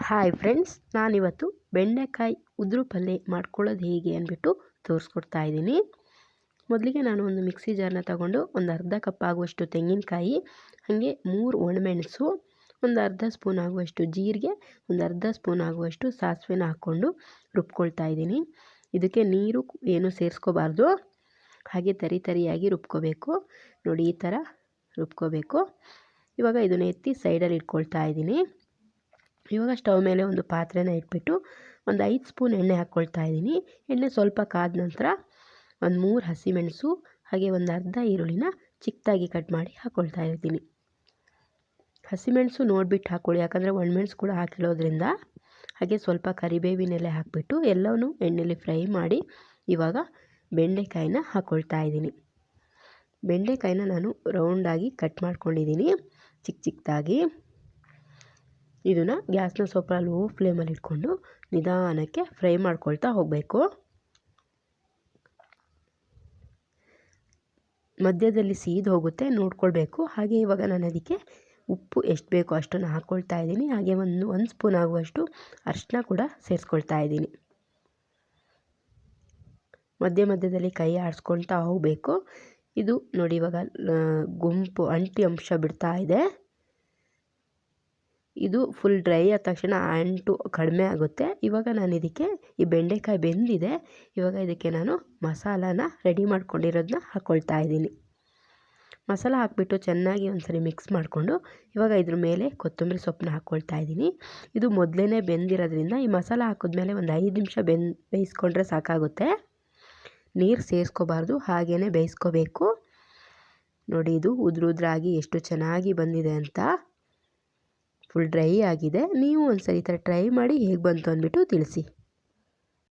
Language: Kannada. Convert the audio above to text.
ಹಾಯ್ ಫ್ರೆಂಡ್ಸ್, ನಾನಿವತ್ತು ಬೆಂಡೆಕಾಯಿ ಉದುರು ಪಲ್ಯ ಮಾಡ್ಕೊಳ್ಳೋದು ಹೇಗೆ ಅಂದ್ಬಿಟ್ಟು ತೋರಿಸ್ಕೊಡ್ತಾ ಇದ್ದೀನಿ. ಮೊದಲಿಗೆ ನಾನು ಒಂದು ಮಿಕ್ಸಿ ಜಾರ್ನ ತಗೊಂಡು ಒಂದು ಅರ್ಧ ಕಪ್ ಆಗುವಷ್ಟು ತೆಂಗಿನಕಾಯಿ, ಹಾಗೆ 3 ಒಣಮೆಣಸು, ಒಂದು ಅರ್ಧ ಸ್ಪೂನ್ ಆಗುವಷ್ಟು ಜೀರಿಗೆ, ಒಂದು ಅರ್ಧ ಸ್ಪೂನ್ ಆಗುವಷ್ಟು ಸಾಸಿವೆನ ಹಾಕ್ಕೊಂಡು ರುಬ್ಕೊಳ್ತಾ ಇದ್ದೀನಿ. ಇದಕ್ಕೆ ನೀರು ಏನು ಸೇರಿಸ್ಕೋಬಾರ್ದು, ಹಾಗೆ ತರಿಯಾಗಿ ರುಬ್ಕೋಬೇಕು. ನೋಡಿ, ಈ ಥರ ರುಬ್ಕೋಬೇಕು. ಇವಾಗ ಇದನ್ನು ಎತ್ತಿ ಸೈಡಲ್ಲಿ ಇಟ್ಕೊಳ್ತಾ ಇದ್ದೀನಿ. ಇವಾಗ ಸ್ಟವ್ ಮೇಲೆ ಒಂದು ಪಾತ್ರೆನ ಇಟ್ಬಿಟ್ಟು ಒಂದು 5 ಸ್ಪೂನ್ ಎಣ್ಣೆ ಹಾಕ್ಕೊಳ್ತಾ ಇದ್ದೀನಿ. ಎಣ್ಣೆ ಸ್ವಲ್ಪ ಕಾದ ನಂತರ ಒಂದು 3 ಹಸಿಮೆಣಸು, ಹಾಗೆ ಒಂದು ಅರ್ಧ ಈರುಳ್ಳಿನ ಚಿಕ್ಕದಾಗಿ ಕಟ್ ಮಾಡಿ ಹಾಕ್ಕೊಳ್ತಾ ಇರ್ತೀನಿ. ಹಸಿಮೆಣಸು ನೋಡಿಬಿಟ್ಟು ಹಾಕ್ಕೊಳ್ಳಿ, ಯಾಕಂದರೆ ಒಣಮೆಣಸು ಕೂಡ ಹಾಕಿರೋದ್ರಿಂದ. ಹಾಗೆ ಸ್ವಲ್ಪ ಕರಿಬೇವಿನ ಎಲೆ ಹಾಕಿಬಿಟ್ಟು ಎಲ್ಲವನ್ನೂ ಎಣ್ಣೆಯಲ್ಲಿ ಫ್ರೈ ಮಾಡಿ ಇವಾಗ ಬೆಂಡೆಕಾಯಿನ ಹಾಕ್ಕೊಳ್ತಾ ಇದ್ದೀನಿ. ಬೆಂಡೆಕಾಯಿನ ನಾನು ರೌಂಡಾಗಿ ಕಟ್ ಮಾಡ್ಕೊಂಡಿದ್ದೀನಿ, ಚಿಕ್ಕದಾಗಿ. ಇದನ್ನು ಗ್ಯಾಸ್ನ ಸ್ವಲ್ಪ ಲೋ ಫ್ಲೇಮಲ್ಲಿ ಇಟ್ಕೊಂಡು ನಿಧಾನಕ್ಕೆ ಫ್ರೈ ಮಾಡ್ಕೊಳ್ತಾ ಹೋಗಬೇಕು. ಮಧ್ಯದಲ್ಲಿ ಸೀದು ಹೋಗುತ್ತೆ, ನೋಡ್ಕೊಳ್ಬೇಕು. ಹಾಗೆ ಇವಾಗ ನಾನು ಅದಕ್ಕೆ ಉಪ್ಪು ಎಷ್ಟು ಬೇಕೋ ಅಷ್ಟನ್ನು ಹಾಕ್ಕೊಳ್ತಾ ಇದ್ದೀನಿ. ಹಾಗೆ ಒಂದು ಸ್ಪೂನ್ ಆಗುವಷ್ಟು ಅರಿಶಿನ ಕೂಡ ಸೇರಿಸ್ಕೊಳ್ತಾ ಇದ್ದೀನಿ. ಮಧ್ಯದಲ್ಲಿ ಕೈ ಆಡಿಸ್ಕೊಳ್ತಾ ಹೋಗಬೇಕು. ಇದು ನೋಡಿ, ಇವಾಗ ಅಂಟಿ ಅಂಶ ಬಿಡ್ತಾ ಇದೆ. ಇದು ಫುಲ್ ಡ್ರೈ ಆದ ತಕ್ಷಣ ಅಂಟು ಕಡಿಮೆ ಆಗುತ್ತೆ. ಇವಾಗ ನಾನು ಇದಕ್ಕೆ ಈ ಬೆಂಡೆಕಾಯಿ ಬೆಂದಿದೆ, ಇವಾಗ ಇದಕ್ಕೆ ನಾನು ಮಸಾಲಾನ ರೆಡಿ ಮಾಡ್ಕೊಂಡಿರೋದನ್ನ ಹಾಕ್ಕೊಳ್ತಾ ಇದ್ದೀನಿ. ಮಸಾಲ ಹಾಕಿಬಿಟ್ಟು ಚೆನ್ನಾಗಿ ಒಂದ್ಸರಿ ಮಿಕ್ಸ್ ಮಾಡಿಕೊಂಡು ಇವಾಗ ಇದ್ರ ಮೇಲೆ ಕೊತ್ತಂಬರಿ ಸೊಪ್ಪನ್ನ ಹಾಕ್ಕೊಳ್ತಾ ಇದ್ದೀನಿ. ಇದು ಮೊದಲೇ ಬೆಂದಿರೋದ್ರಿಂದ ಈ ಮಸಾಲ ಹಾಕಿದ್ಮೇಲೆ ಒಂದು 5 ನಿಮಿಷ ಬೇಯಿಸ್ಕೊಂಡ್ರೆ ಸಾಕಾಗುತ್ತೆ. ನೀರು ಸೇರಿಸ್ಕೋಬಾರ್ದು, ಹಾಗೇ ಬೇಯಿಸ್ಕೋಬೇಕು. ನೋಡಿ, ಇದು ಉದ್ರಾಗಿ ಎಷ್ಟು ಚೆನ್ನಾಗಿ ಬಂದಿದೆ ಅಂತ. ಫುಲ್ ಡ್ರೈ ಆಗಿದೆ. ನೀವು ಒಂದ್ಸರಿ ಈ ಥರ ಟ್ರೈ ಮಾಡಿ ಹೇಗೆ ಬಂತು ಅಂದ್ಬಿಟ್ಟು ತಿಳಿಸಿ.